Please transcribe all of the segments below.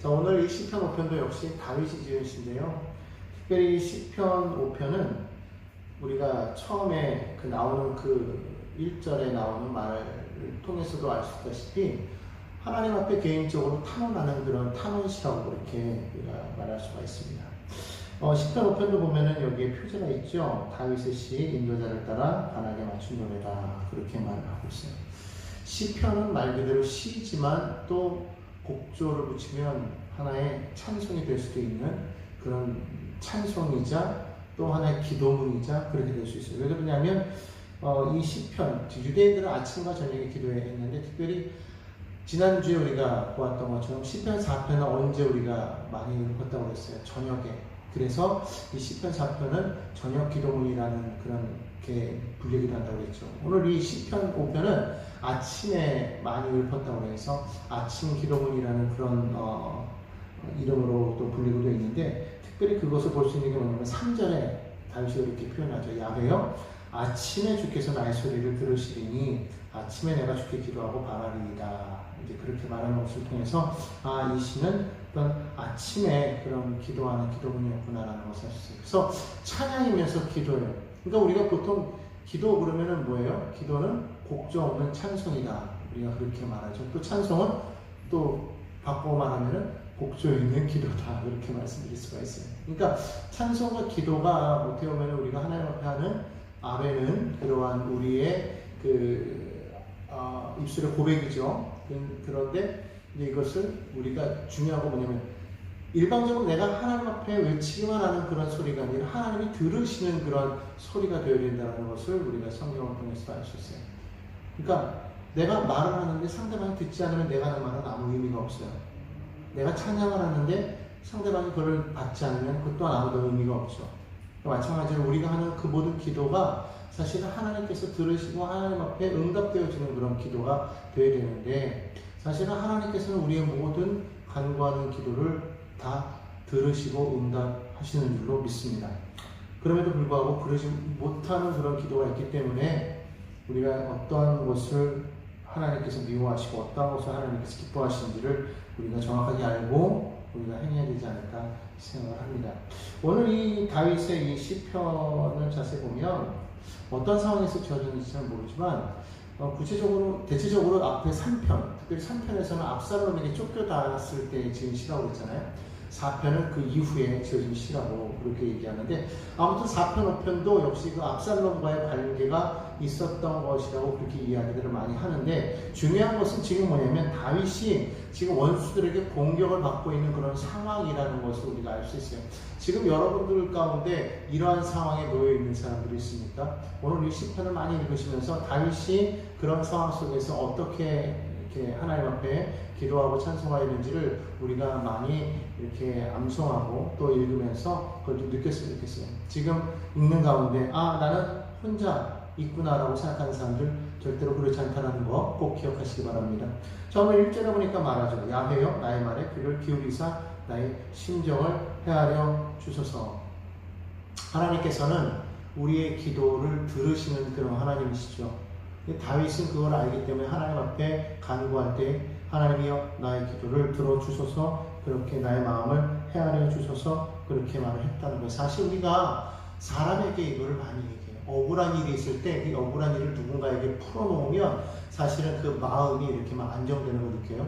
자, 오늘 이 시편 5편도 역시 다윗이 지은 시인데요. 특별히 이 시편 5편은 우리가 처음에 나오는 그 1절에 나오는 말을 통해서도 알 수 있다시피 하나님 앞에 개인적으로 탄원하는 그런 탄원시라고 이렇게 우리가 말할 수가 있습니다. 시편 5편도 보면은 여기에 표제가 있죠. 다윗의 시 인도자를 따라 반하게 맞춘 노래다, 그렇게 말을 하고 있어요. 시편은 말 그대로 시지만 또 곡조를 붙이면 하나의 찬송이 될 수도 있는 그런 찬송이자 또 하나의 기도문이자 그렇게 될 수 있어요. 왜 그러냐면 이 시편, 유대인들은 아침과 저녁에 기도했는데 특별히 지난주에 우리가 보았던 것처럼 시편 4편은 언제 우리가 많이 읽었다고 그랬어요? 저녁에. 그래서 이 시편 4편은 저녁 기도문이라는 그런 게 불리기도 한다고 그랬죠. 오늘 이 시편 5편은 아침에 많이 읊었다고 해서 아침 기도문이라는 그런 이름으로 또 불리고도 있는데, 특별히 그것을 볼 수 있는 게 뭐냐면 3절에 다윗이 이렇게 표현하죠. 야훼여 아침에 주께서 나의 소리를 들으시리니 아침에 내가 주께 기도하고 바라리이다. 이제 그렇게 말하는 것을 통해서 이 시는 어떤 아침에 그런 기도하는 기도문이었구나라는 것을 알 수 있어요. 그래서 찬양이면서 기도예요. 그러니까 우리가 보통 기도 그러면은 뭐예요? 기도는 곡조 없는 찬송이다, 우리가 그렇게 말하죠. 또 찬송은 또 바꾸어 말하면은 곡조 있는 기도다, 그렇게 말씀드릴 수가 있어요. 그러니까 찬송과 기도가 어떻게 보면 우리가 하나님 앞에 하는 아멘은 그러한 우리의 입술의 고백이죠. 그런데 이것을 우리가 중요한 건 뭐냐면 일반적으로 내가 하나님 앞에 외치기만 하는 그런 소리가 아니라 하나님이 들으시는 그런 소리가 되어야 된다는 것을 우리가 성경을 통해서 알 수 있어요. 그러니까 내가 말을 하는데 상대방이 듣지 않으면 내가 하는 말은 아무 의미가 없어요. 내가 찬양을 하는데 상대방이 그걸 받지 않으면 그것 또한 아무도 의미가 없죠. 마찬가지로 우리가 하는 그 모든 기도가 사실은 하나님께서 들으시고 하나님 앞에 응답되어지는 그런 기도가 되어야 되는데, 사실은 하나님께서는 우리의 모든 간구하는 기도를 다 들으시고 응답하시는 줄로 믿습니다. 그럼에도 불구하고 그러지 못하는 그런 기도가 있기 때문에 우리가 어떠한 것을 하나님께서 미워하시고 어떠한 것을 하나님께서 기뻐하시는지를 우리가 정확하게 알고 우리가 행해야 되지 않을까 생각을 합니다. 오늘 이 다윗의 이 시편을 자세히 보면 어떤 상황에서 지어졌는지 잘 모르지만 대체적으로 앞에 3편, 특별히 3편에서는 압살롬에게 쫓겨났을 때 지은 시라고 했잖아요. 4편은 그 이후에 지어진 시라고 그렇게 얘기하는데, 아무튼 4편, 5편도 역시 그 압살롬과의 관계가 있었던 것이라고 그렇게 이야기들을 많이 하는데, 중요한 것은 지금 뭐냐면 다윗이 지금 원수들에게 공격을 받고 있는 그런 상황이라는 것을 우리가 알 수 있어요. 지금 여러분들 가운데 이러한 상황에 놓여 있는 사람들이 있습니까? 오늘 이 시편을 많이 읽으시면서 다윗이 그런 상황 속에서 어떻게 이렇게 하나님 앞에 기도하고 찬송하였는지를 우리가 많이 이렇게 암송하고 또 읽으면서 그걸 좀 느꼈으면 좋겠어요. 지금 읽는 가운데 나는 혼자 있구나라고 생각하는 사람들 절대로 그렇지 않다는 거 꼭 기억하시기 바랍니다. 처음에 1절에 보니까 말하죠. 야훼여 나의 말에 귀를 기울이사 나의 심정을 헤아려 주소서. 하나님께서는 우리의 기도를 들으시는 그런 하나님이시죠. 다윗은 그걸 알기 때문에 하나님 앞에 간구할 때 하나님이여 나의 기도를 들어주소서, 그렇게 나의 마음을 헤아려 주소서, 그렇게 말을 했다는 거예요. 사실 우리가 사람에게 이거를 많이 얘기해요. 억울한 일이 있을 때 이 억울한 일을 누군가에게 풀어놓으면 사실은 그 마음이 이렇게 막 안정되는 걸 느껴요.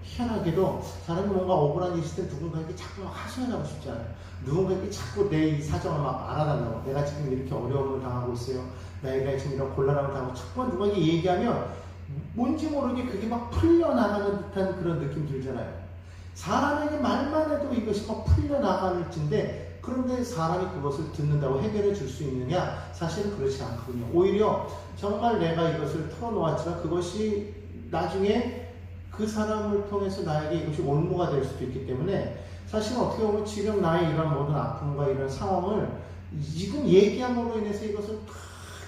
희한하게도 사람이 뭔가 억울한 일이 있을 때 누군가에게 자꾸 하소연하고 싶지 않아요. 누군가에게 자꾸 내 이 사정을 막 알아달라고, 내가 지금 이렇게 어려움을 당하고 있어요, 내가 지금 이런 곤란함을 당하고, 자꾸 누군가에게 얘기하면 뭔지 모르게 그게 막 풀려나가는 듯한 그런 느낌 들잖아요. 사람에게 말만 해도 이것이 막 풀려나가는지인데, 그런데 사람이 그것을 듣는다고 해결해 줄 수 있느냐? 사실은 그렇지 않거든요. 오히려 정말 내가 이것을 털어놓았지만 그것이 나중에 그 사람을 통해서 나에게 이것이 올무가 될 수도 있기 때문에, 사실은 어떻게 보면 지금 나의 이런 모든 아픔과 이런 상황을 지금 얘기함으로 인해서 이것을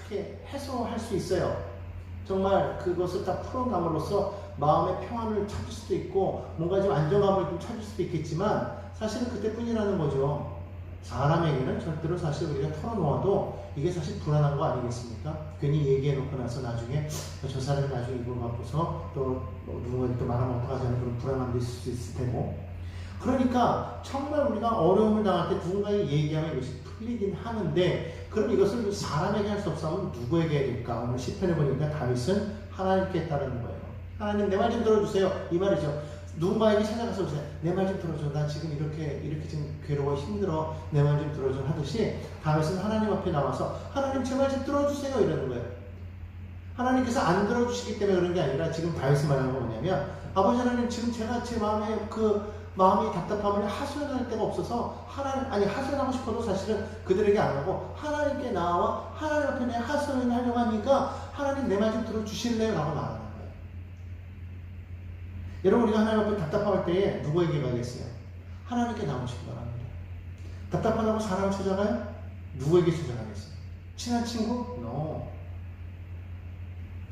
크게 해소할 수 있어요. 정말 그것을 다 풀어감으로써 마음의 평안을 찾을 수도 있고 뭔가 좀 안정감을 좀 찾을 수도 있겠지만, 사실은 그때뿐이라는 거죠. 사람에게는 절대로 사실 우리가 털어놓아도 이게 사실 불안한 거 아니겠습니까? 괜히 얘기해놓고 나서 나중에 저 사람이 나중에 이걸 갖고서 또 누군가 또 말하면 어떡하지 하는 그런 불안함도 있을 수 있을 테고, 그러니까 정말 우리가 어려움을 당할 때 누군가에게 얘기하면 이것이 풀리긴 하는데, 그럼 이것을 사람에게 할 수 없으면 누구에게 해야 될까? 오늘 시편에 보니까 다윗은 하나님께 따르는 거예요. 하나님 내 말 좀 들어주세요. 이 말이죠. 누군가에게 찾아가서 보세요. 내 말 좀 들어줘. 나 지금 이렇게 지금 괴로워 힘들어. 내 말 좀 들어줘 하듯이 다윗은 하나님 앞에 나와서 하나님 제 말 좀 들어주세요 이러는 거예요. 하나님께서 안 들어주시기 때문에 그런 게 아니라 지금 다윗이 말하는 건 뭐냐면, 아버지 하나님 지금 제가 제 마음에 마음이 답답함을 하소연할 데가 없어서 하소연하고 싶어도 사실은 그들에게 안 하고 하나님께 나와 하나님 앞에 내 하소연을 하려고 하니까 하나님 내 말 좀 들어주실래요? 라고 말하는 거예요. 여러분, 우리가 하나님 앞에 답답할 때에 누구에게 가겠어요? 하나님께 나오시기 바랍니다. 답답하다고 사람을 찾아가요? 누구에게 찾아가겠어요? 친한 친구? No.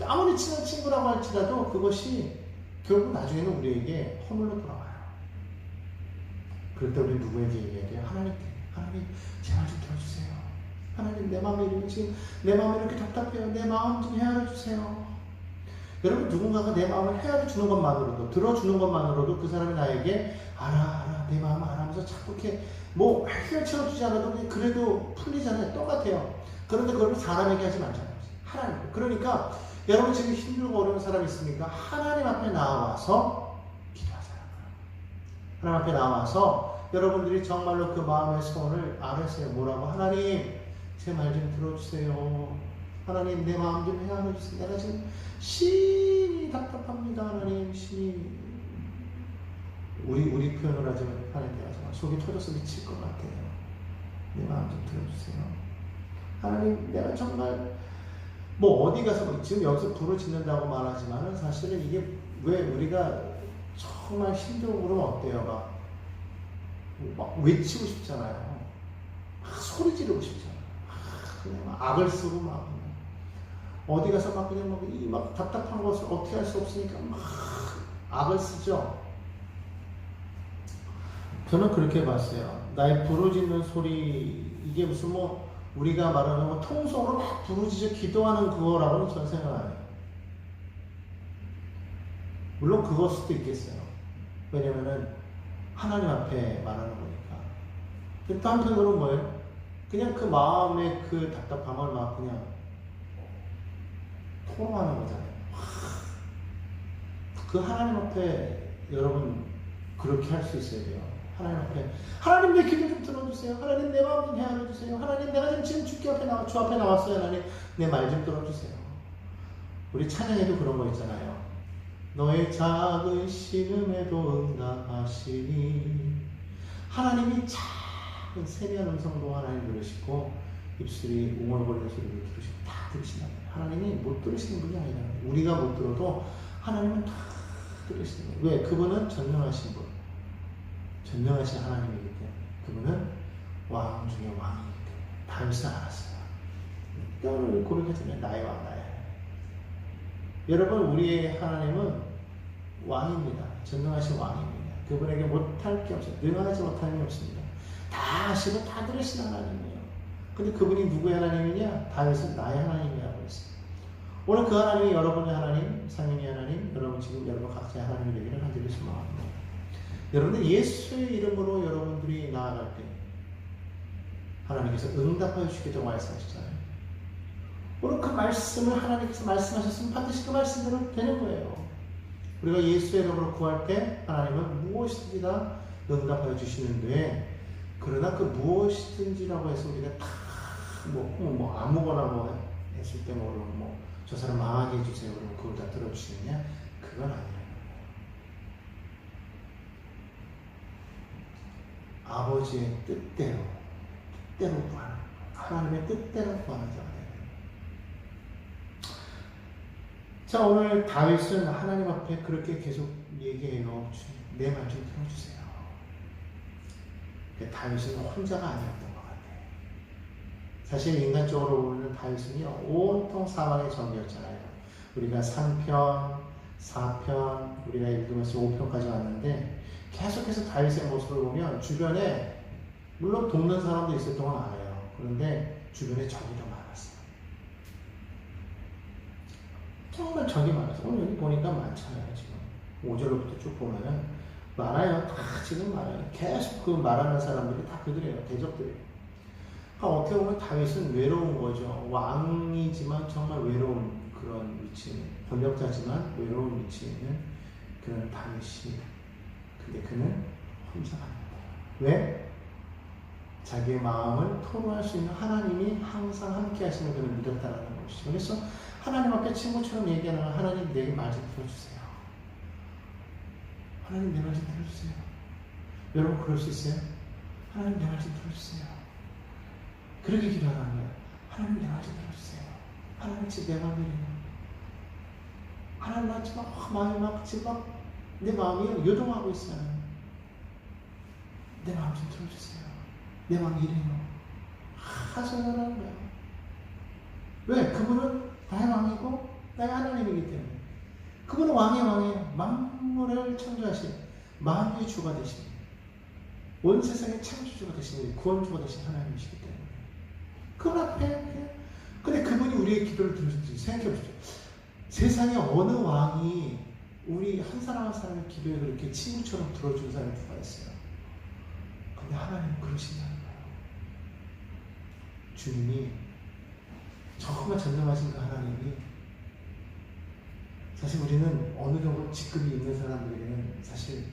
아무리 친한 친구라고 할지라도 그것이 결국 나중에는 우리에게 허물로 돌아와요. 그럴 때 우리 누구에게 얘기해야 돼요? 하나님께. 하나님 제 말 좀 들어주세요. 하나님 내 마음이 지금 내 마음이 이렇게 답답해요. 내 마음 좀 헤아려 주세요. 여러분, 누군가가 내 마음을 헤아려 주는 것만으로도, 들어주는 것만으로도 그 사람이 나에게 알아 내 마음을 알아하면서 자꾸 이렇게 해결쳐 주지 않아도 그래도 풀리잖아요. 똑같아요. 그런데 그걸 사람에게 하지 말잖아요. 하나님. 그러니까 여러분 지금 힘들고 어려운 사람이 있으니까 하나님 앞에 나와서 기도하세요. 하나님 앞에 나와서 여러분들이 정말로 그 마음의 소원을 알으세요. 뭐라고? 하나님 제 말 좀 들어주세요. 하나님 내 마음 좀 헤아려 주세요. 내가 지금 심히 답답합니다. 하나님 심히 우리 표현을 하자면 하나님 내가 정말 속이 터져서 미칠 것 같아요. 내 마음 좀 들어주세요. 하나님 내가 정말 어디 가서 지금 여기서 불을 짓는다고 말하지만은 사실은 이게 왜 우리가 정말 힘들고 그러면 어때요? 막 외치고 싶잖아요. 소리 지르고 싶잖아요. 그냥 악을 쓰고 막 어디 가서 그냥 답답한 것을 어떻게 할 수 없으니까 막 악을 쓰죠. 저는 그렇게 봤어요. 나의 부르짖는 소리, 이게 무슨 우리가 말하는 통성으로 막 부르짖어 기도하는 그거라고는 저는 생각 안 해요. 물론 그걸 수도 있겠어요. 왜냐면은 하나님 앞에 말하는 거니까. 근데 또 한편으로는 뭐예요? 그냥 그 마음의 그 답답함을 그냥 토로하는 거잖아요. 그 하나님 앞에 여러분 그렇게 할 수 있어야 돼요. 하나님 앞에 하나님 내 기도 좀 들어주세요. 하나님 내 마음 좀 헤아려 주세요. 하나님 내가 지금 주께 앞에 주 앞에 나왔어요. 하나님 내 말 좀 들어주세요. 우리 찬양에도 그런 거 있잖아요. 너의 작은 신음에도 응답하시니. 하나님이 작은 세미한 음성도 하나님 들으시고 입술이 웅얼거리는 소리를 들으시고 다 들으신다. 하나님이 못 들으시는 분이 아니라 우리가 못 들어도 하나님은 다 들으시는 거예요. 왜? 그분은 전능하신 분, 전능하신 하나님이기 때문에. 그분은 왕 중에 왕이기 때문에 다윗은 알았어요. 뼈를 고르게 나의 왕 나의. 여러분, 우리의 하나님은 왕입니다. 전능하신 왕입니다. 그분에게 못할 게 없어요. 능하지 못할 게 없습니다. 다 아시고 다 들으신 하나님이에요. 근데 그분이 누구의 하나님이냐? 다윗은 나의 하나님이라고 했어요. 오늘 그 하나님이 여러분의 하나님, 상인의 하나님, 여러분 지금 여러분 각자의 하나님이 되기를 간절히 소망합니다. 여러분들 예수의 이름으로 여러분들이 나아갈 때 하나님께서 응답하여 주시겠다고 말씀하셨잖아요. 오늘 그 말씀을 하나님께서 말씀하셨으면 반드시 그 말씀대로 되는 거예요. 우리가 예수의 이름으로 구할 때 하나님은 무엇이든지 다 응답하여 주시는데, 그러나 그 무엇이든지라고 해서 우리가 다 아무거나 했을 때 저 사람 망하게 해주세요. 그러면 그걸 다 들어주시느냐? 그건 아니에요. 아버지의 뜻대로 구하는, 하나님의 뜻대로 구하는 자가 돼요. 자, 오늘 다윗은 하나님 앞에 그렇게 계속 얘기해요. 내 말 좀 들어주세요. 다윗은 혼자가 아니었던 것 같아요. 사실 인간적으로 보면 다윗은요, 온통 사망의 적이었잖아요. 우리가 3편, 4편, 우리가 읽으면서 5편까지 왔는데 계속해서 다윗의 모습을 보면 주변에 물론 돕는 사람도 있었던 건 알아요. 그런데 주변에 적이 더 많았어요. 정말 적이 많았어요. 오늘 여기 보니까 많잖아요. 지금 5절로부터 쭉 보면은 많아요. 다 지금 많아요. 계속 그 말하는 사람들이 다 그들이에요. 대적들이에요. 그러니까 어떻게 보면 다윗은 외로운 거죠. 왕이지만 정말 외로운 그런 위치에, 권력자지만 외로운 위치에 있는 그런 다윗입니다. 근데 그는 혼자 가는 거예요. 왜? 자기의 마음을 토로할 수 있는 하나님이 항상 함께 하시는 그를 믿었다라는 것이죠. 그래서 하나님 앞에 친구처럼 얘기하는 하나님 내게 말 좀 들어주세요. 하나님 내 말 좀 들어주세요. 여러분 그럴 수 있어요? 하나님 내 말 좀 들어주세요. 그렇게 기도하는 거예요. 하나님 내 말 좀 들어주세요. 하나님 지금 내 마음이래요. 하나님 나 지금 마음이 지금 내 마음이 요동하고 있어요. 내 마음 좀 들어주세요. 내 마음이 이래요. 하소연하는 거예요. 왜? 그분은 나의 왕이고 나의 하나님이기 때문에. 그분은 왕의 왕이에요. 만물을 창조하신 만유의 주가 되신 온 세상의 창조주가 되신 구원주가 되신 하나님이시기 때문에 그 앞에 근데 그분이 우리의 기도를 들으셨지. 생각해 보십시오. 세상에 어느 왕이 우리 한 사람 한 사람의 기도에 그렇게 친구처럼 들어준 사람이 누가 있어요? 근데 하나님은 그러신다는 거예요. 주님이 정말 전능하신 그 하나님이 사실 우리는 어느 정도 직급이 있는 사람들에게는 사실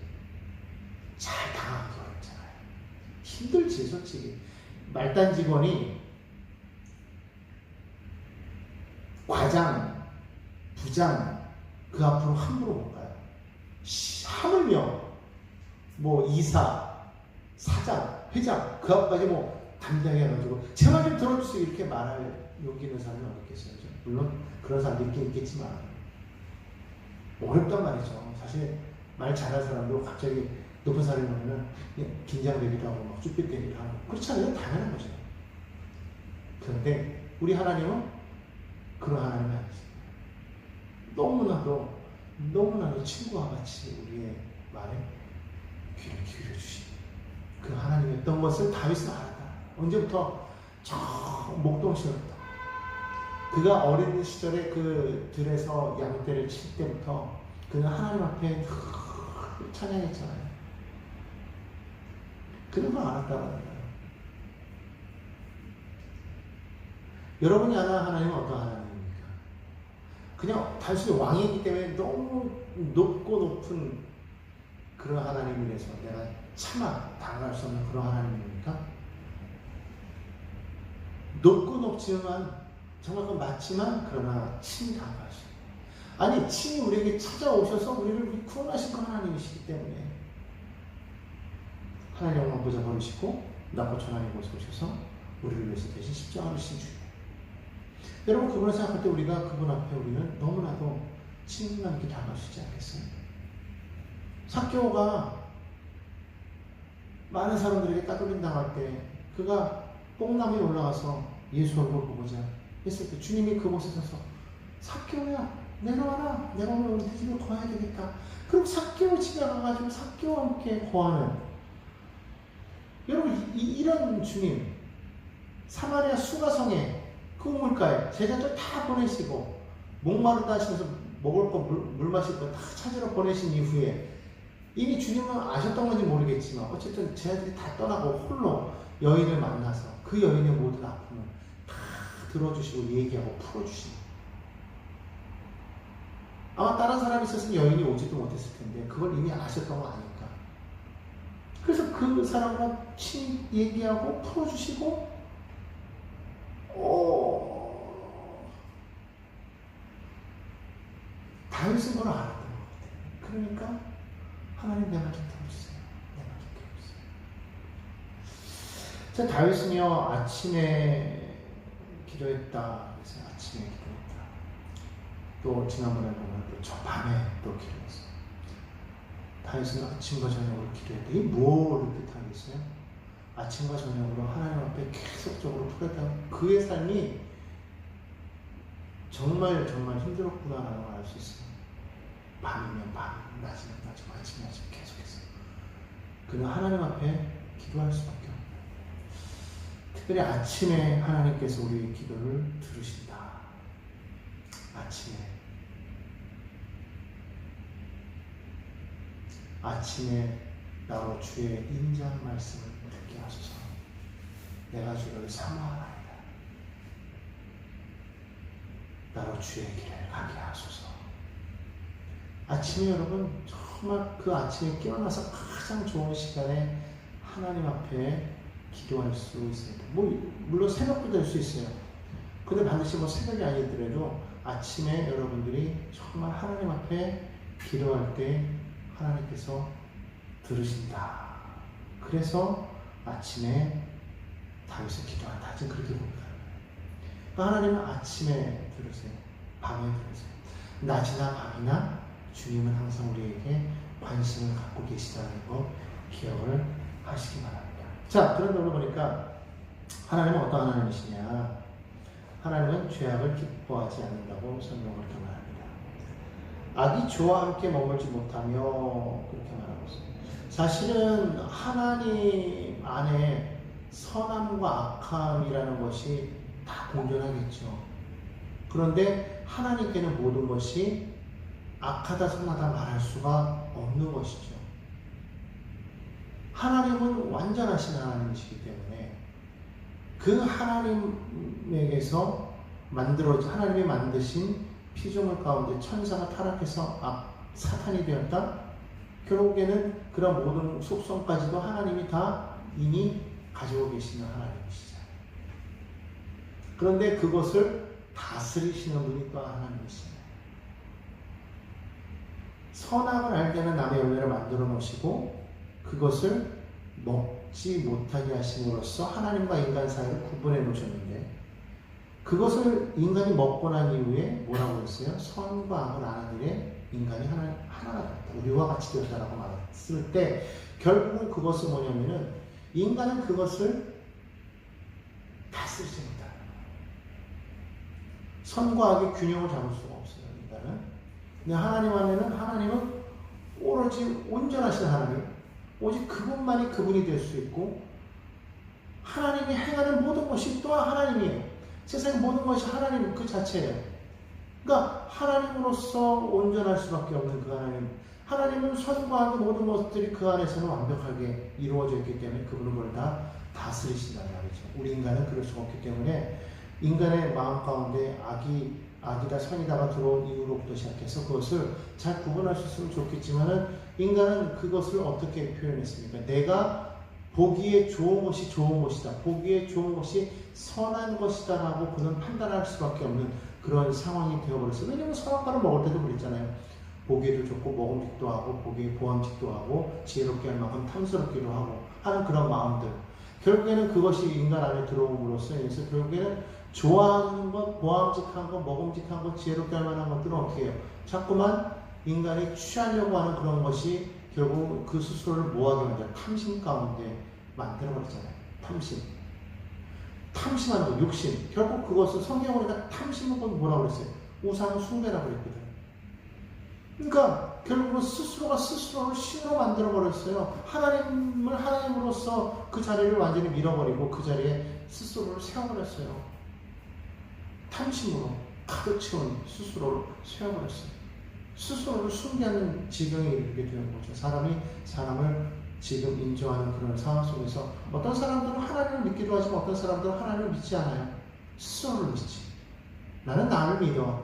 잘 당하기 어렵잖아요. 힘들지 솔직히. 말단 직원이 과장, 부장 그 앞으로 함부로 못 가요. 하물며 뭐 이사, 사장, 회장 그 앞까지 뭐 담당해 가지고 제발 좀 들어주세요 이렇게 말할 용기 있는 사람이 어디 있겠어요. 물론 그런 사람도 있긴 있겠지만 어렵단 말이죠. 사실 말 잘하는 사람도 갑자기 높은 사람이 오면 긴장되기도 하고 막 쭈삣대기도 하고 그렇지 않아요? 당연한 거죠. 그런데 우리 하나님은 그런 하나님이 아니십니다. 너무나도 친구와 같이 우리의 말에 귀를 기울여 주시니 그 하나님이었던 것을 다윗은 알았다. 언제부터? 저 목동시절부터. 그가 어린 시절에 그 들에서 양떼를 칠 때부터 그는 하나님 앞에 찬양했잖아요. 그런 걸 알았다는 거예요. 여러분이 아는 하나님은 어떤 하나님입니까? 그냥 단순히 왕이기 때문에 너무 높고 높은 그런 하나님이라서 내가 차마 다가갈 수 없는 그런 하나님입니까? 높고 높지만 정말 그건 맞지만 그러나 친히 다가갈 수 있어요. 아니 친히 우리에게 찾아오셔서 우리를 구원하신 그 하나님이시기 때문에 하나님 영광 보좌 버리시고 낮고 천하의 곳에 오셔서 우리를 위해서 대신 십자가를 지신 주님. 여러분 그분을 생각할 때 우리가 그분 앞에 우리는 너무나도 친근감 있게 다가갈 수 있지 않겠어요? 삭개오가 많은 사람들에게 따돌림 당할 때 그가 뽕나무에 올라가서 예수 얼굴 보고자 했을 때 주님이 그곳에 서서 삭개오야 내려와라 내가 오늘 네 집에 거해야 되겠다. 그럼 삭개오 집에 가가지고 삭개오와 함께 거하는 여러분 이런 주님 사마리아 수가성에 그 우물가에 제자들 다 보내시고 목마르다 하시면서 먹을 거 물 마실 거 다 찾으러 보내신 이후에 이미 주님은 아셨던 건지 모르겠지만 어쨌든 제자들이 다 떠나고 홀로 여인을 만나서 그 여인의 모든 아픔을 다 들어주시고 얘기하고 풀어주시는 아마 다른 사람이 있었으면 여인이 오지도 못했을 텐데 그걸 이미 아셨던 거 아닐까. 그래서 그 사람과 친히 얘기하고 풀어주시고 다윗은 그걸 알았던 것 같아요. 그러니까 하나님 내 말 좀 들어주세요. 내 말 좀 들어주세요. 자, 다윗은요 아침에 기도했다. 그래서 아침에 기도했다. 또 지난번에 보면 또 저 밤에 또 기도했어요. 다윗은 아침과 저녁으로 기도했다. 이게 무엇을 뜻하겠어요? 아침과 저녁으로 하나님 앞에 계속적으로 풀었다. 그의 삶이 정말 힘들었구나라는 걸 알 수 있어요. 밤이면 밤, 낮이면 낮, 아침이면 아침 계속해서. 그는 하나님 앞에 기도할 수밖에 없어요. 특별히 아침에 하나님께서 우리의 기도를 들으신다. 아침에. 아침에 나로 주의 인자한 말씀을 듣게 하소서. 내가 주를 사모하나이다. 나로 주의 길을 가게 하소서. 아침에 여러분 정말 그 아침에 깨어나서 가장 좋은 시간에 하나님 앞에 기도할 수 있습니다. 물론 새벽도 될 수 있어요. 근데 반드시 새벽이 아니더라도 아침에 여러분들이 정말 하나님 앞에 기도할 때 하나님께서 들으신다. 그래서 아침에 다윗은 기도한다. 지금 그렇게 봅니다. 그러니까 하나님은 아침에 들으세요. 밤에 들으세요. 낮이나 밤이나 주님은 항상 우리에게 관심을 갖고 계시다는 거 기억을 하시기 바랍니다. 자, 그런 점을 보니까 하나님은 어떤 하나님이시냐? 하나님은 죄악을 기뻐하지 않는다고 설명을 이렇게 말합니다. 악이 죄와 함께 머물지 못하며 그렇게 말하고 있습니다. 사실은 하나님 안에 선함과 악함이라는 것이 다 공존하겠죠. 그런데 하나님께는 모든 것이 악하다 선하다 말할 수가 없는 것이죠. 하나님은 완전하신 하나님이시기 때문에 그 하나님에게서 하나님이 만드신 피조물 가운데 천사가 타락해서 사탄이 되었다? 결국에는 그런 모든 속성까지도 하나님이 다 이미 가지고 계시는 하나님이시잖아요. 그런데 그것을 다스리시는 분이 또 하나님이시잖아요. 선악을 알게 하는 남의 열매를 만들어 놓으시고 그것을 먹지 못하게 하심으로써 하나님과 인간 사이를 구분해 놓으셨는데 그것을 인간이 먹고 난 이후에 뭐라고 했어요? 선과 악을 아는 일에 인간이 하나가 되었다. 우리와 같이 되었다라고 말했을 때 결국은 그것은 뭐냐면은 인간은 그것을 다스리지 못한다. 선과 악의 균형을 잡을 수가 없어요. 인간은. 근데 하나님 안에는 하나님은 오로지 온전하신 하나님, 오직 그분만이 그분이 될 수 있고 하나님이 행하는 모든 것이 또한 하나님이에요. 세상 모든 것이 하나님 그 자체예요. 그러니까 하나님으로서 온전할 수밖에 없는 그 하나님. 하나님은 선과 악의 모든 것들이 그 안에서는 완벽하게 이루어져 있기 때문에 그분은 그걸 다 다스리신다는 말이죠. 우리 인간은 그럴 수가 없기 때문에 인간의 마음 가운데 악이다 선이다가 들어온 이후로부터 시작해서 그것을 잘 구분할 수 있으면 좋겠지만은 인간은 그것을 어떻게 표현했습니까? 내가 보기에 좋은 것이 좋은 것이다. 보기에 좋은 것이 선한 것이다 라고 그는 판단할 수밖에 없는 그런 상황이 되어버렸어요. 왜냐하면 선악과를 먹을 때도 그랬잖아요. 보기에도 좋고 먹음직도 하고 보기에 보암직도 하고 지혜롭게 할 만큼 탐스럽기도 하고 하는 그런 마음들. 결국에는 그것이 인간 안에 들어옴으로써 그래서 결국에는 좋아하는 것, 보암직한 것, 먹음직한 것, 지혜롭게 할 만한 것들은 어떻게 해요? 자꾸만 인간이 취하려고 하는 그런 것이 결국 그 스스로를 뭐하게 만들어요? 탐심 가운데 만들어버리잖아요. 탐심하는 것, 욕심. 결국 그것을 성경으로 보니까 탐심은 뭐라고 그랬어요? 우상 숭배라고 그랬거든. 그러니까 결국은 스스로가 스스로를 신으로 만들어버렸어요. 하나님을 하나님으로서 그 자리를 완전히 밀어버리고 그 자리에 스스로를 세워버렸어요. 탐심으로 가득 채운 스스로를 세워버렸어요. 스스로를 숭배하는 지경에 이르게 되는 거죠. 사람이 사람을 지금 인정하는 그런 상황 속에서 어떤 사람들은 하나님을 믿기도 하지만 어떤 사람들은 하나님을 믿지 않아요. 스스로를 믿지. 나는 나를 믿어.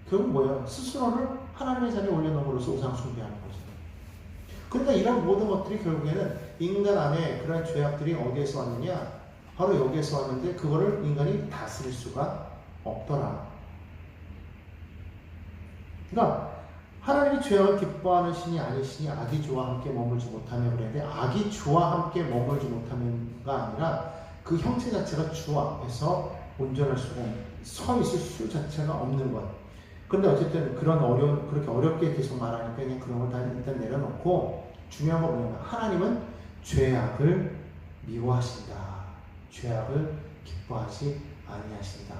결국 뭐예요? 스스로를 하나님의 자리에 올려놓음으로써 우상 숭배하는 거죠. 그러니까 이런 모든 것들이 결국에는 인간 안에 그런 죄악들이 어디에서 왔느냐? 바로 여기에서 왔는데 그거를 인간이 다스릴 수가 없더라. 그러니까 하나님이 죄악을 기뻐하는 신이 아니시니 악이 주와 함께 머물지 못하며 그랬는데 악이 주와 함께 머물지 못하면가 아니라 그 형체 자체가 주 앞에서 온전할 수가 서 있을 수 자체가 없는 것. 그런데 어쨌든 그렇게 어렵게 계속 말하니까 그냥 그런 걸 다 일단 내려놓고 중요한 건 뭐냐면 하나님은 죄악을 미워하신다. 죄악을 기뻐하지 아니하신다.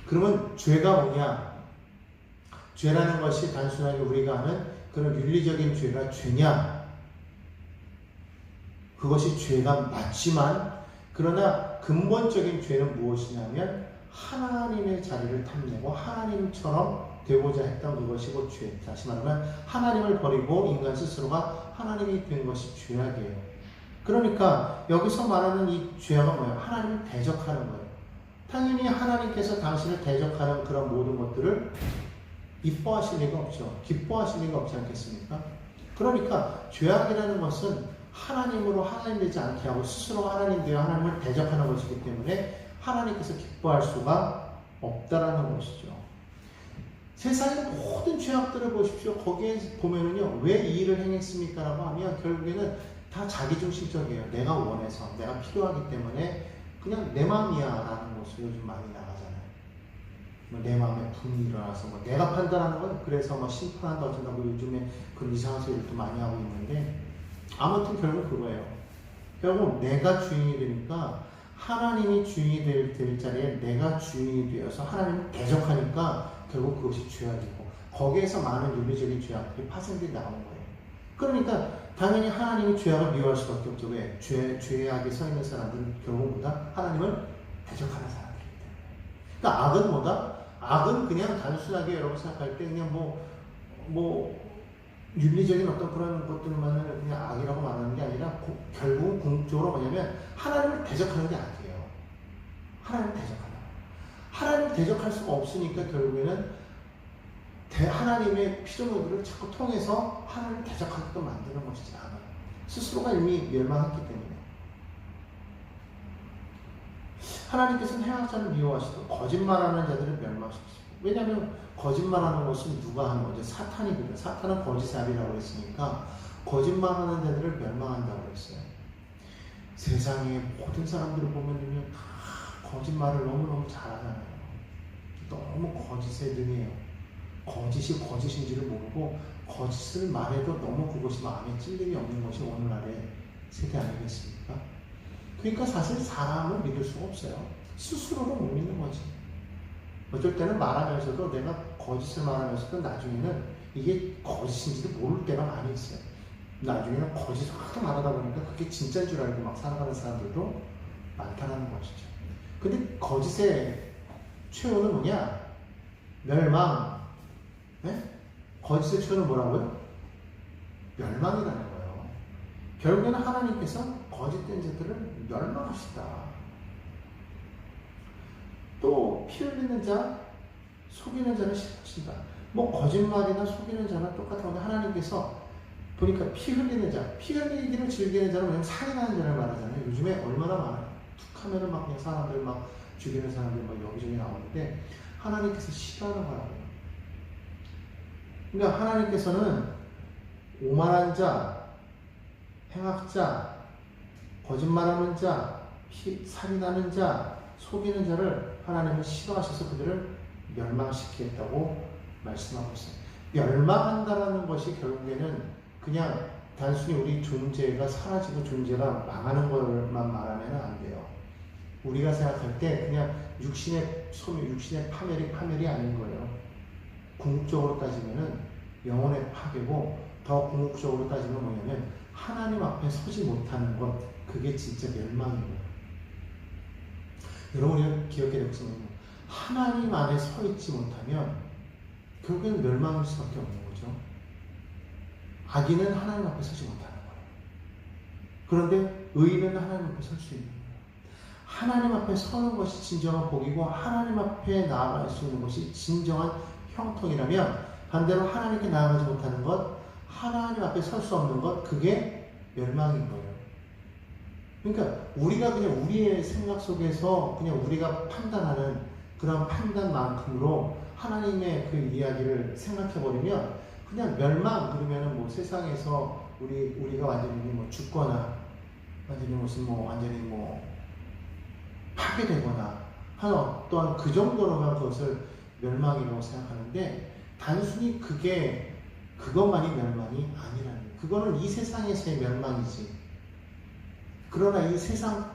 그러면 죄가 뭐냐? 죄라는 것이 단순하게 우리가 하는 그런 윤리적인 죄가 죄냐? 그것이 죄가 맞지만 그러나 근본적인 죄는 무엇이냐면 하나님의 자리를 탐내고 하나님처럼 되고자 했던 그것이 곧 죄. 다시 말하면 하나님을 버리고 인간 스스로가 하나님이 된 것이 죄악이에요. 그러니까 여기서 말하는 이 죄악은 뭐예요? 하나님을 대적하는 거예요. 당연히 하나님께서 당신을 대적하는 그런 모든 것들을 이뻐하실 리가 없죠. 기뻐하실 리가 없지 않겠습니까? 그러니까 죄악이라는 것은 하나님으로 하나님 되지 않게 하고 스스로 하나님 되어 하나님을 대적하는 것이기 때문에 하나님께서 기뻐할 수가 없다라는 것이죠. 세상의 모든 죄악들을 보십시오. 거기에 보면은요, 왜 이 일을 행했습니까? 라고 하면 결국에는 다 자기중심적이에요. 내가 원해서, 내가 필요하기 때문에 그냥 내 마음이야 라는 것을 요즘 많이 나가잖아요. 내 마음에 분이 일어나서 내가 판단하는 건 그래서 심판한다 어쩐다 요즘에 그런 이상한 소리를 또 많이 하고 있는데, 아무튼 결국 그거예요. 결국 내가 주인이 되니까 하나님이 주인이 될 자리에 내가 주인이 되어서 하나님을 대적하니까 결국 그것이 죄악이고, 거기에서 많은 윤리적인 죄악들이 파생되어 나오는 거예요. 그러니까 당연히 하나님이 죄악을 미워할 수밖에 없죠. 왜? 죄악에 서 있는 사람들은 결국 뭐다? 하나님을 대적하는 사람들이기 때문에. 그러니까 악은 뭐다? 악은 그냥 단순하게 여러분 생각할 때 그냥 윤리적인 어떤 그런 것들만을 그냥 악이라고 말하는 게 아니라 결국은 궁극적으로 뭐냐면 하나님을 대적하는 게 악이에요. 하나님을 대적하는. 하나님을 대적할 수가 없으니까 결국에는 하나님의 피조물들을 자꾸 통해서 하나님을 대적하게끔 만드는 것이지 않아요. 스스로가 이미 멸망했기 때문에. 하나님께서는 행악자를 미워하시고 거짓말하는 자들을 멸망시키십니다. 왜냐하면 거짓말하는 것은 누가 하는 거죠? 사탄이거든요. 사탄은 거짓의 아비라고 했으니까 거짓말하는 자들을 멸망한다고 했어요. 세상의 모든 사람들을 보면요, 다 거짓말을 너무너무 잘하잖아요. 너무 거짓에 능해요. 거짓이 거짓인지를 모르고 거짓을 말해도 너무 그것이 마음에 찔림이 없는 것이 오늘날의 세대 아니겠습니까? 그러니까 사실 사람을 믿을 수가 없어요. 스스로도 못 믿는 거지. 어쩔 때는 말하면서도 내가 거짓을 말하면서도 나중에는 이게 거짓인지도 모를 때가 많이 있어요. 나중에는 거짓을 하도 말하다 보니까 그게 진짜인 줄 알고 막 살아가는 사람들도 많다는 것이죠. 근데 거짓의 최후는 뭐냐? 멸망. 네? 거짓의 최후는 뭐라고요? 멸망이라는 거예요. 결국에는 하나님께서 거짓된 자들을 멸망하시다. 또 피 흘리는 자, 속이는 자는 싫으신다. 거짓말이나 속이는 자나 똑같은데 하나님께서 보니까 피 흘리는 자, 피 흘리기를 즐기는 자는 그냥 살인하는 자를 말하잖아요. 요즘에 얼마나 많아요. 툭 하면은 막 그냥 사람들 막 죽이는 사람들 막 여기저기 나오는데 하나님께서 싫어하는 거라고요. 그러니까 하나님께서는 오만한 자, 행악자, 거짓말하는 자, 살인하는 자, 속이는 자를 하나님은 싫어하셔서 그들을 멸망시키겠다고 말씀하고 있어요. 멸망한다라는 것이 결국에는 그냥 단순히 우리 존재가 사라지고 존재가 망하는 것만 말하면 안 돼요. 우리가 생각할 때 그냥 육신의 소멸, 육신의 파멸이 아닌 거예요. 궁극적으로 따지면은 영혼의 파괴고, 더 궁극적으로 따지면 뭐냐면 하나님 앞에 서지 못하는 것, 그게 진짜 멸망이에요. 여러분이 기억해야 될 것은 하나님 안에 서 있지 못하면 결국에는 멸망일 수밖에 없는 거죠. 악인은 하나님 앞에 서지 못하는 거예요. 그런데 의인은 하나님 앞에 설 수 있는 거예요. 하나님 앞에 서는 것이 진정한 복이고 하나님 앞에 나아갈 수 있는 것이 진정한 형통이라면, 반대로 하나님께 나아가지 못하는 것, 하나님 앞에 설 수 없는 것, 그게 멸망인 거예요. 그러니까 우리가 그냥 우리의 생각 속에서 그냥 우리가 판단하는 그런 판단만큼으로 하나님의 그 이야기를 생각해버리면 그냥 멸망, 그러면은 세상에서 우리가 완전히 죽거나 완전히 완전히 파괴되거나 하는 어떠한 그 정도로만 그것을 멸망이라고 생각하는데, 단순히 그것만이 멸망이 아니라는 거예요. 그거는 이 세상에서의 멸망이지. 그러나 이 세상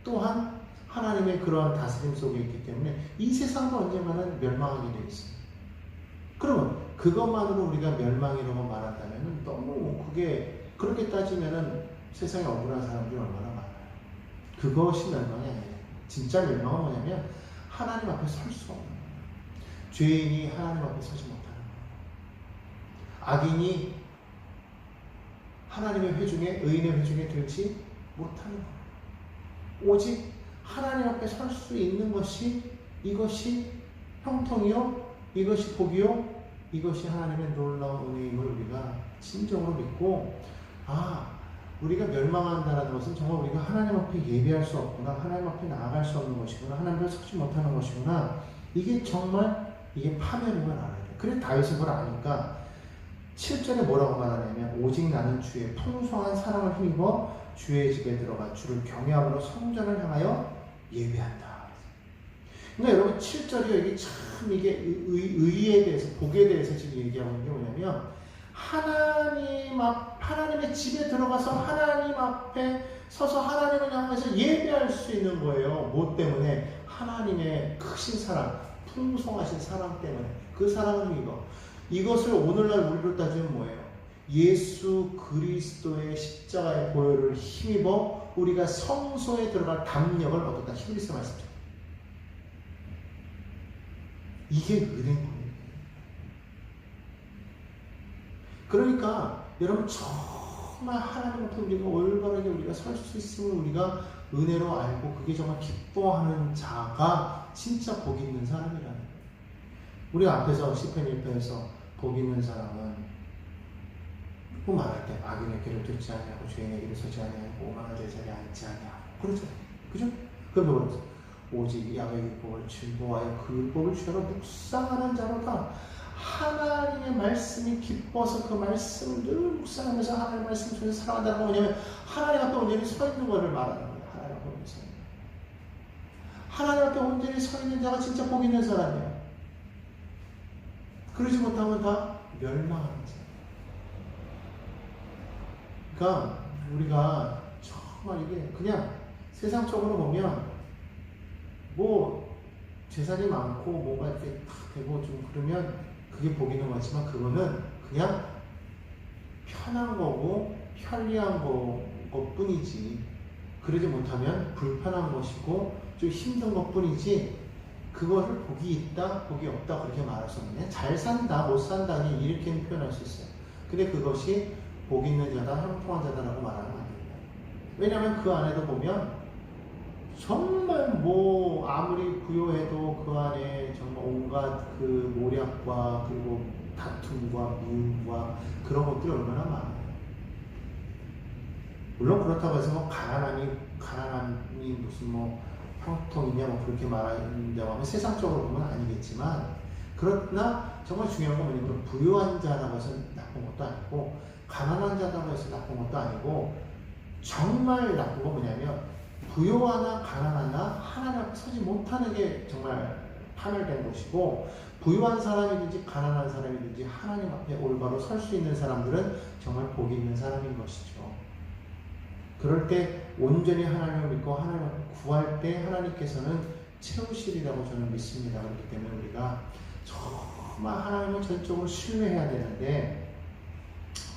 또한 하나님의 그러한 다스림 속에 있기 때문에 이 세상도 언젠가는 멸망하게 되어 있습니다. 그러면 그것만으로 우리가 멸망이라고 말한다면 너무 그게, 그렇게 따지면은 세상에 억울한 사람들이 얼마나 많아요. 그것이 멸망이 아니에요. 진짜 멸망은 뭐냐면 하나님 앞에 설 수 없는 거예요. 죄인이 하나님 앞에 서지 못하는 거예요. 악인이 하나님의 회중에, 의인의 회중에 들지 못하는 거예요. 오직 하나님 앞에 설 수 있는 것이, 이것이 형통이요, 이것이 복이요, 이것이 하나님의 놀라운 은혜임을 우리가 진정으로 믿고, 우리가 멸망한다는 것은 정말 우리가 하나님 앞에 예배할 수 없구나, 하나님 앞에 나아갈 수 없는 것이구나, 하나님 앞에 서지 못하는 것이구나, 이게 정말 이게 파멸임을 알아야 돼. 그래 다윗은 그걸 아니까 7절에 뭐라고 말하냐면, 오직 나는 주의 풍성한 사랑을 힘입어 주의 집에 들어가 주를 경외함으로 성전을 향하여 예배한다. 그러니까 여러분 7절이 여기 참 이게 의에 대해서, 복에 대해서 지금 얘기하고 있는 게 뭐냐면, 하나님의 집에 들어가서 하나님 앞에 서서 하나님을 향해서 예배할 수 있는 거예요. 뭐 때문에? 하나님의 크신 사랑, 풍성하신 사랑 때문에. 그 사랑을 이것을 오늘날 우리로 따지면 뭐예요? 예수 그리스도의 십자가의 보혈을 힘입어 우리가 성소에 들어갈 담력을 얻었다. 히브리서 말씀입니다. 이게 은혜입니다. 그러니까 여러분 정말 하나님 앞에 우리가 올바르게 우리가 설 수 있음을 우리가 은혜로 알고, 그게 정말 기뻐하는 자가 진짜 복 있는 사람이라는 거예요. 우리가 앞에서 시편 1편에서 복 있는 사람은 그 말할 때 악인의 길을 듣지 아니하고 죄인의 길을 서지 아니하고 오만한 자의 자리에 앉지 아니하고 그러잖아요. 그죠? 그럼 뭐라고 오직 야훼의 율법을 즐거워하여 그 율법을 주로 묵상하는 자로다. 하나님의 말씀이 기뻐서 그 말씀을 늘 묵상하면서 하나님의 말씀 속에서 살아간다는 건 뭐냐면, 하나님 앞에 온전히 서 있는 것을 말하는 거예요. 하나님 앞에 온전히 서 있는 거예요. 하나님 앞에 온전히 서 있는 자가 진짜 복 있는 사람이에요. 그러지 못하면 다 멸망하는 거예요. 그러니까 우리가 정말 이게 그냥 세상적으로 보면 뭐 재산이 많고 뭔가 이렇게 탁 되고 좀 그러면 그게 복 있는 거지만, 그거는 그냥 편한 거고 편리한 것뿐이지, 그러지 못하면 불편한 것이고 좀 힘든 것뿐이지, 그거를 복이 있다, 복이 없다 그렇게 말할 수 없네. 잘 산다, 못 산다니 이렇게 표현할 수 있어요. 근데 그것이 복 있는 자다, 형통한 자다라고 말하는 거 아닙니다. 왜냐하면 그 안에도 보면 정말 뭐 아무리 부요해도 그 안에 정말 온갖 그 모략과 그리고 다툼과 미움과 그런 것들이 얼마나 많아요. 물론 그렇다고 해서 뭐 가난함이 무슨 뭐 형통이냐 뭐 그렇게 말한다고 하면 세상적으로 보면 아니겠지만, 그러나 정말 중요한 건 뭐냐면, 부유한 자라고 해서 나쁜 것도 아니고 가난한 자라고 해서 나쁜 것도 아니고, 정말 나쁜 건 뭐냐면 부유하나 가난하나 하나님 앞에 서지 못하는 게 정말 파멸된 것이고, 부유한 사람이든지 가난한 사람이든지 하나님 앞에 올바로 설 수 있는 사람들은 정말 복이 있는 사람인 것이죠. 그럴 때 온전히 하나님을 믿고 하나님을 구할 때 하나님께서는 채우시리라고 저는 믿습니다. 그렇기 때문에 우리가 정말 하나님을 전적으로 신뢰해야 되는데,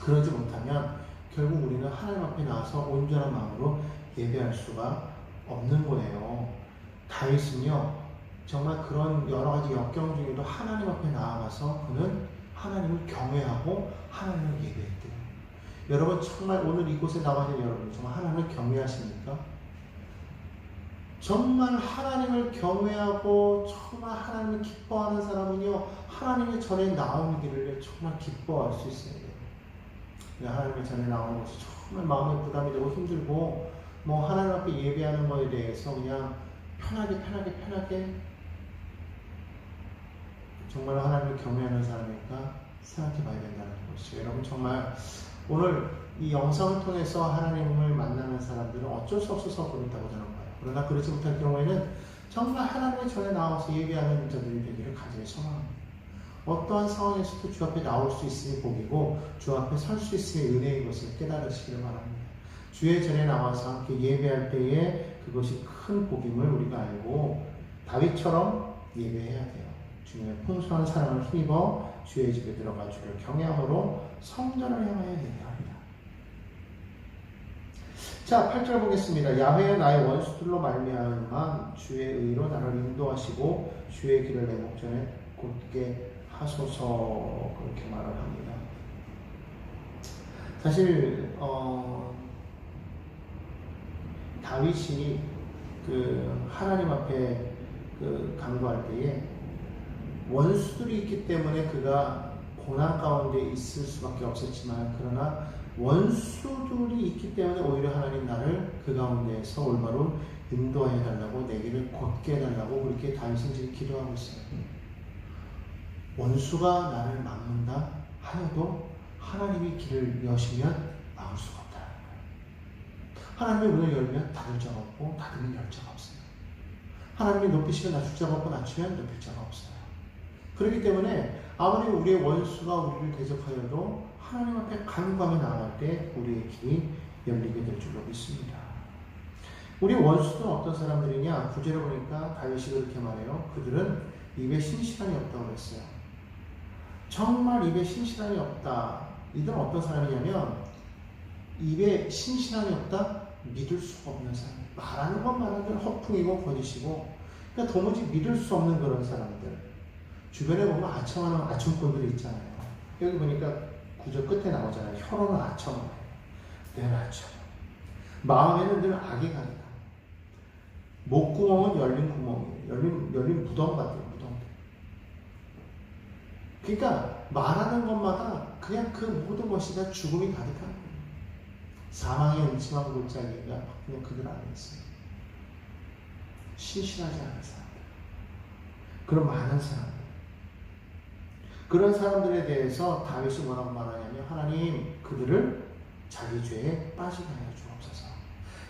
그러지 못하면 결국 우리는 하나님 앞에 나와서 온전한 마음으로 예배할 수가 없는 거예요. 다윗은요, 정말 그런 여러 가지 역경 중에도 하나님 앞에 나아가서 그는 하나님을 경외하고 하나님을 예배했대요. 여러분 정말 오늘 이곳에 나와 있는 여러분 정말 하나님을 경외하십니까? 정말 하나님을 경외하고 정말 하나님을 기뻐하는 사람은요, 하나님의 전에 나오는 길을 정말 기뻐할 수 있어야 돼요. 하나님의 전에 나오는 것이 정말 마음에 부담이 되고 힘들고, 뭐 하나님 앞에 예배하는 것에 대해서 그냥 편하게 정말 하나님을 경외하는 사람이니까 생각해 봐야 된다는 것이죠. 여러분 정말 오늘 이 영상을 통해서 하나님을 만나는 사람들은 어쩔 수 없어서 그렇다고 저는 봐요. 그러나 그렇지 못할 경우에는 정말 하나님의 전에 나와서 예배하는 자들이 되기를 간절히 소망합니다. 어떠한 상황에서도 주 앞에 나올 수 있으니 복이고 주 앞에 설 수 있으니 은혜인 것을 깨달으시기를 바랍니다. 주의 전에 나와서 함께 예배할 때에 그것이 큰 복임을 우리가 알고 다윗처럼 예배해야 돼요. 주님의 풍성한 사랑을 힘입어 주의 집에 들어가 주를 경외함으로 성전을 향하여 예배합니다. 자, 8절 보겠습니다. 야훼여 나의 원수들로 말미암아 주의 의로 나를 인도하시고 주의 길을 내 목전에 곧게 하소서 그렇게 말을 합니다. 사실 다윗이 그 하나님 앞에 그 간구할 때에 원수들이 있기 때문에 그가 고난 가운데 있을 수밖에 없었지만, 그러나 원수들이 있기 때문에 오히려 하나님 나를 그 가운데에서 올바로 인도하여 달라고, 내 길을 곧게 해달라고 그렇게 다윗은 지금 기도하고 있어요. 원수가 나를 막는다 하여도 하나님이 길을 여시면 막을 수가 없다는 거예요. 하나님의 문을 열면 닫을 자가 없고 닫으면 열 자가 없어요. 하나님이 높이시면 낮출 자가 없고 낮추면 높일 자가 없어요. 그렇기 때문에 아무리 우리의 원수가 우리를 대적하여도 하나님 앞에 간구하며 나아갈 때 우리의 길이 열리게 될 줄로 믿습니다. 우리 원수들은 어떤 사람들이냐? 9절에 보니까 다윗이 그렇게 말해요. 그들은 입에 신실함이 없다고 그랬어요. 정말 입에 신실함이 없다. 이들은 어떤 사람이냐면 입에 신실함이 없다? 믿을 수가 없는 사람. 말하는 것만은 허풍이고 거짓이고, 그러니까 도무지 믿을 수 없는 그런 사람들. 주변에 보면 아첨하는 아첨꾼들이 있잖아요. 여기 보니까 구절 끝에 나오잖아요. 혀로는 아첨을 해요. 늘 아첨. 마음에는 늘 악의 가득함. 목구멍은 열린 구멍이에요. 열린 무덤 같아요. 무덤. 그러니까 말하는 것마다 그냥 그 모든 것이 다 죽음이 가득한 거예요. 사망의 음침한 골짜기가 그냥 그들 안에 있어요. 신실하지 않은 사람들. 그런 많은 사람들. 그런 사람들에 대해서 다윗이 뭐라고 말하냐면, 하나님 그들을 자기 죄에 빠지게 하여 주옵소서.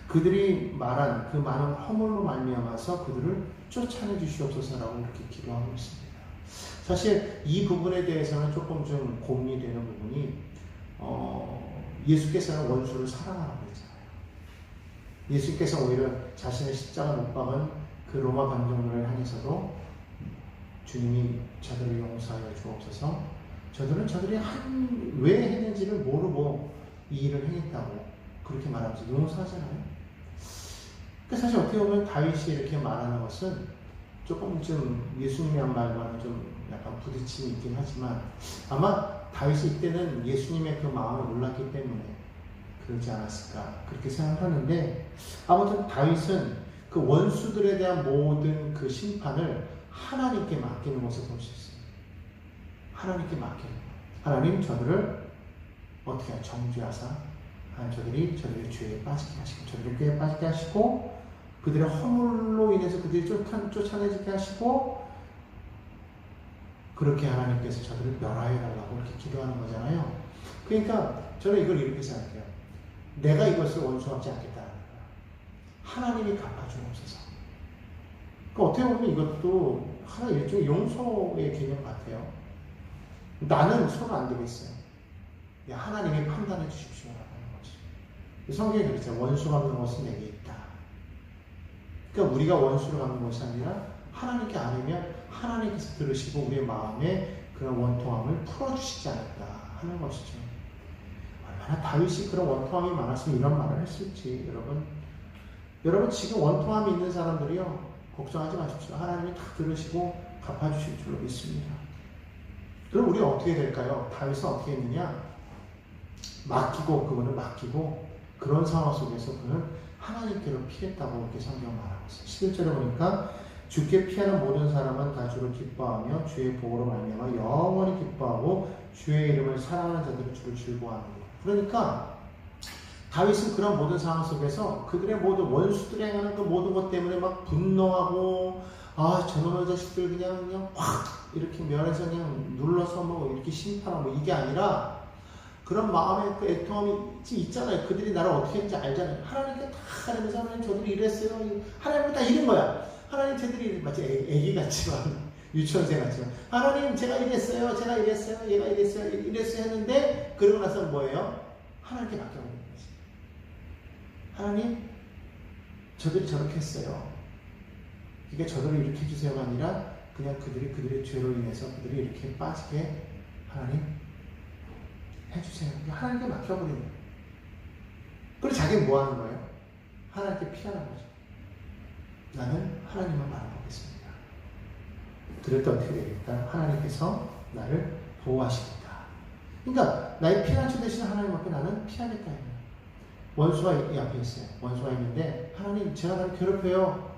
그들이 말한 그 많은 허물로 말미암아서 그들을 쫓아내 주시옵소서라고 이렇게 기도하고 있습니다. 사실 이 부분에 대해서는 조금 좀 고민이 되는 부분이, 예수께서는 원수를 사랑하라고 했잖아요. 예수께서 오히려 자신의 십자가 못 박은 그 로마 방정론을 향해서도 주님이 저들을 용서하여 주옵소서. 저들이 왜 했는지를 모르고 이 일을 행했다고 그렇게 말하면서 용서하잖아요. 그러니까 사실 어떻게 보면 다윗이 이렇게 말하는 것은 조금 좀 예수님이 한 말과는 좀 약간 부딪힘이 있긴 하지만, 아마 다윗이 이때는 예수님의 그 마음을 몰랐기 때문에 그러지 않았을까 그렇게 생각하는데, 아무튼 다윗은 그 원수들에 대한 모든 그 심판을 하나님께 맡기는 것을 볼 수 있어요. 하나님께 맡기는 것. 하나님 저들을 어떻게 정죄하사 저들의 죄에 빠지게 하시고, 저들의 꾀에 빠지게 하시고, 그들의 허물로 인해서 그들이 쫓아내지게 하시고, 그렇게 하나님께서 저들을 멸하여 달라고 이렇게 기도하는 거잖아요. 그러니까 저는 이걸 이렇게 생각해요. 내가 이것을 원수하지 않겠다는 거야. 하나님이 갚아주옵소서. 그러니까 어떻게 보면 이것도 하나 일종의 용서의 개념 같아요. 나는 손 안 대겠어요. 하나님이 판단해 주십시오라고 하는 거죠. 성경에 그랬죠. 원수 갚는 것은 내게 있다. 그러니까 우리가 원수를 갚는 것이 아니라 하나님께 아니면 하나님께서 들으시고 우리의 마음에 그런 원통함을 풀어주시지 않을까 하는 것이죠. 얼마나 다윗이 그런 원통함이 많았으면 이런 말을 했을지. 여러분 지금 원통함이 있는 사람들이요, 걱정하지 마십시오. 하나님이 다 들으시고 갚아주실 줄로 믿습니다. 그럼 우리가 어떻게 될까요? 다윗은 어떻게 했느냐? 그분을 맡기고 그런 상황 속에서 그는 하나님께로 피했다고 이렇게 성경 말하고 있어요. 11절에 보니까 주께 피하는 모든 사람은 다 주를 기뻐하며 주의 복으로 말미암아 영원히 기뻐하고 주의 이름을 사랑하는 자들은 주를 즐거워하는 거예요. 그러니까 다윗은 그런 모든 상황 속에서 그들의 모든 원수들이 행하는 그 모든 것 때문에 막 분노하고, 저놈의 자식들 그냥 확 이렇게 면에서 그냥 눌러서 뭐 이렇게 심판하고 이게 아니라, 그런 마음의 그 애통함이 있잖아요. 그들이 나를 어떻게 했는지 알잖아요. 하나님께 다 하면서 하나님 저들이 이랬어요. 하나님은 다 이런 거야. 하나님 쟤들이 마치 애기 같지만, 유치원생 같지만, 하나님 제가 이랬어요. 얘가 이랬어요 했는데, 그러고 나서 뭐예요? 하나님께 맡겨버리는 거지. 하나님 저들이 저렇게 했어요. 그러니까 저들을 이렇게 해주세요가 아니라 그냥 그들의 죄로 인해서 그들이 이렇게 빠지게 하나님 해주세요. 하나님께 맡겨버리는 거예요. 그리고 자기는 뭐 하는 거예요? 하나님께 피하는 거죠. 나는 하나님만 바라보겠습니다. 그럴 때 어떻게 되겠다? 하나님께서 나를 보호하시겠다. 그러니까 나의 피난처 대신 하나님 앞에 나는 피하겠다. 원수가 이 앞에 있어요. 원수가 있는데 하나님 제가 나를 괴롭혀요.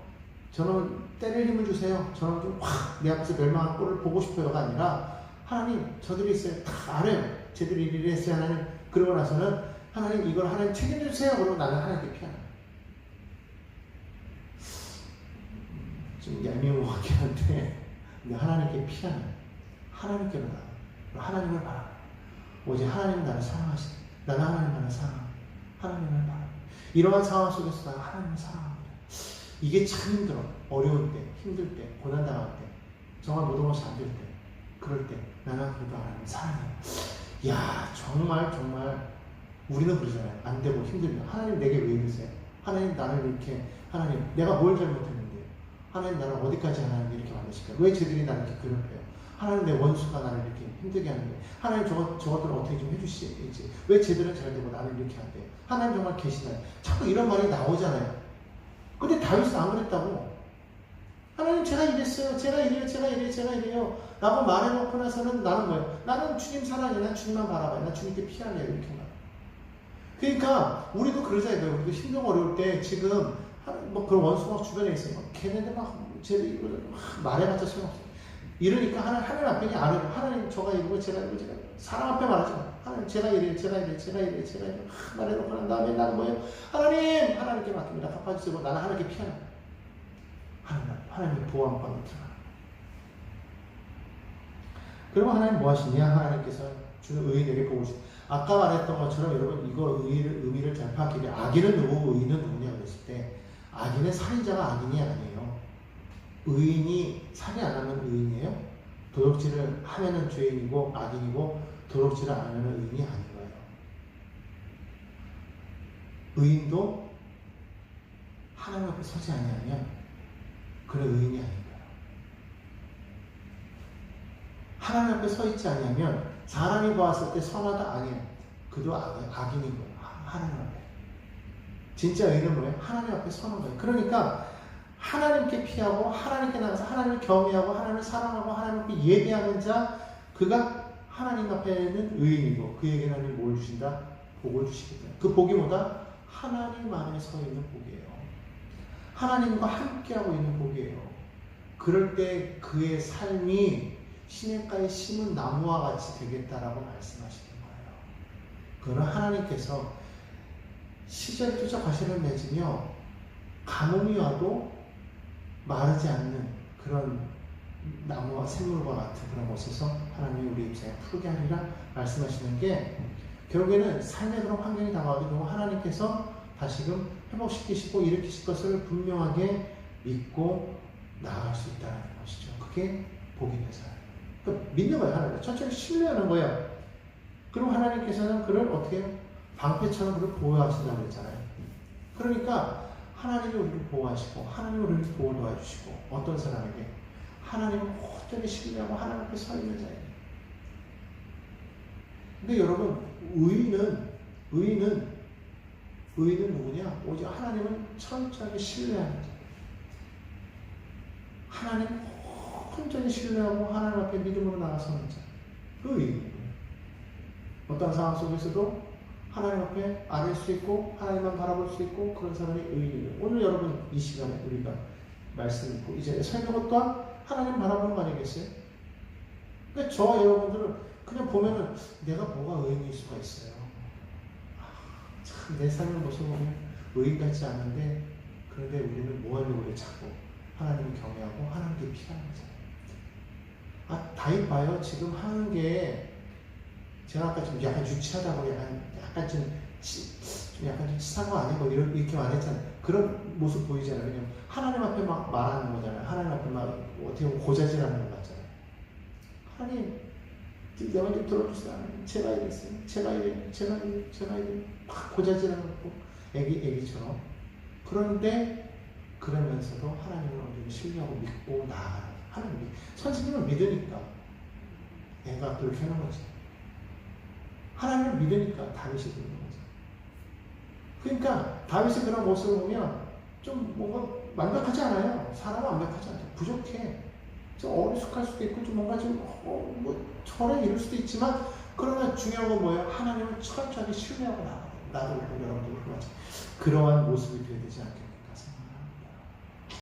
저는 때릴 힘을 주세요. 저는 좀 확 내 앞에서 멸망한 꼴을 보고 싶어요가 아니라 하나님 저들이 있어요. 다 알아요. 쟤들이 이리 했어요. 하나님. 그러고 나서는 하나님 이걸 하나님 책임져 주세요. 그러고 나는 하나님께 피하는 거예요. 좀 얄미운 것 같긴 한데 근데 하나님께 피하는 하나님께로 나가 하나님을 바라 오직 하나님은 나를 사랑하시네. 나는 하나님만을 사랑합니다. 하나님을 바라 이러한 상황 속에서 나는 하나님을 사랑합니다. 이게 참 힘들어. 어려울 때, 힘들 때, 고난당할 때, 정말 모든 것이 안 될 때, 그럴 때 나는 그래도 하나님을 사랑해요. 야 정말 우리는 그러잖아요. 안 되고 힘들면 하나님 내게 왜 이러세요? 하나님 나를 이렇게 하나님 내가 뭘 잘못했는데 하나님 나를 어디까지 하나님 이렇게 만드실까요? 왜 쟤들이 나를 이렇게 괴롭혀요? 하나님 내 원수가 나를 이렇게 힘들게 하는데 하나님 저것들을 어떻게 좀 해주시지? 왜 쟤들은 잘 되고 나는 이렇게 안 돼요? 하나님 정말 계시나요? 자꾸 이런 말이 나오잖아요. 근데 다윗은 안 그랬다고. 하나님 제가 이랬어요. 제가 이래요. 라고 말해놓고 나서는 나는 뭐예요? 나는 주님 사랑해. 난 주님만 바라봐요. 난 주님께 피할래요. 이렇게 말. 그러니까 우리도 그러잖아요. 우리도 힘들고 어려울 때 지금 뭐 그런 원수가 주변에 있어요. 걔네들 막 말해봤자 소용없어요. 이러니까 하나님 앞에 알아요. 하나님 저가 이러고 제가 사람 앞에 말하지 마. 하나님 제가 이래요. 말해놓고 난 다음에 나는 뭐예요? 하나님께 맡깁니다. 갚아주시고 나는 하나님께 피하는 거예요. 하나님의 보호함방에 들어가는 거예요. 그러면 하나님 뭐 하시냐? 하나님께서 주는 의인에게 보고 주시. 아까 말했던 것처럼 여러분 이거 의미를 잘 파악해야 돼요. 악인은 누구고 의인은 누구냐 그랬을 때 악인은 살인자가 악인이 아니에요. 의인이 살인 안 하면 의인이에요? 도둑질을 하면은 죄인이고 악인이고 도둑질을 안 하면 의인이 아닌 거예요. 의인도 하나님 앞에 서지 아니하면 그런 의인이 아닌 거예요. 하나님 앞에 서 있지 아니하면 사람이 보았을 때 선하다 아니에요. 그도 악인인 거예요. 하나님 앞에. 진짜 의인은 뭐예요? 하나님 앞에 서는 거예요. 그러니까 하나님께 피하고 하나님께 나가서 하나님을 경외하고 하나님을 사랑하고 하나님 앞에 예배하는 자 그가 하나님 앞에는 의인이고 그에게 하나님 뭘 주신다? 복을 주시겠다. 그 복이 뭐다? 하나님 안에 서 있는 복이에요. 하나님과 함께하고 있는 복이에요. 그럴 때 그의 삶이 시냇가에 심은 나무와 같이 되겠다라고 말씀하시는 거예요. 그는 하나님께서 시절투적 과실을 맺으며 가뭄이 와도 마르지 않는 그런 나무와 샘물과 같은 그런 곳에서 하나님이 우리 입장에 푸르게 하리라 말씀하시는 게 결국에는 삶의 그런 환경이 다가오게 되고 하나님께서 다시금 회복시키시고 일으키실 것을 분명하게 믿고 나아갈 수 있다는 것이죠. 그게 복이 되잖아요. 그러니까 믿는 거예요. 하나님 천천히 신뢰하는 거예요. 그럼 하나님께서는 그를 어떻게 방패처럼 그를 보호하신다고 그랬잖아요. 그러니까 하나님이 우리를 보호하시고 하나님이 우리를 보호 도와주시고 어떤 사람에게 하나님을 호전히 신뢰하고 하나님 앞에 서 있는 자에게. 근데 여러분 의인은 누구냐? 오직 하나님을 철저하게 신뢰하는 자. 하나님 온전히 신뢰하고 하나님 앞에 믿음으로 나아서는 자. 그 의인이에요. 어떤 상황 속에서도 하나님 앞에 아뢰 수 있고 하나님만 바라볼 수 있고 그런 사람이 의인이에요. 오늘 여러분 이 시간에 우리가 말씀 듣고 이제 설명을 또한 하나님 바라보는 거 아니겠어요? 그러니까 저 여러분들은 그냥 보면은 내가 뭐가 의인일 수가 있어요. 참 내 삶을 모습 보면 의인 같지 않은데 그런데 우리는 뭐 하려고 그래 자꾸 하나님을 경외하고 하나님께 피하는 거잖아요. 다윗 봐요. 지금 하는 게 제가 아까 좀 약간 유치하다고 약간 좀 약간 좀 치사한 거 아니고 이렇게 말했잖아요. 그런 모습 보이잖아요. 그냥 하나님 앞에 막 말하는 거잖아요. 하나님 앞에 막 어떻게 보면 고자질하는 거 같잖아요. 하나님 내가 좀 들어주세요. 제가 이랬어요. 제가 막 고자질하는 거 애기처럼. 그런데 그러면서도 하나님을 완전히 신뢰하고 믿고 나아가는 하나님 선생님을 믿으니까 애가 그렇게 하는 거지. 하나님을 믿으니까 다윗이 그런 거죠. 그러니까 다윗의 그런 모습을 보면 좀 뭔가 완벽하지 않아요. 사람은 완벽하지 않죠. 부족해. 좀 어리숙할 수도 있고 좀 뭔가 뭐 저래 이럴 수도 있지만 그러나 중요한 건 뭐예요? 하나님을 철저하게 신뢰하고 나도 그렇고 여러분도 그렇고 그러한 모습이 되어야 되지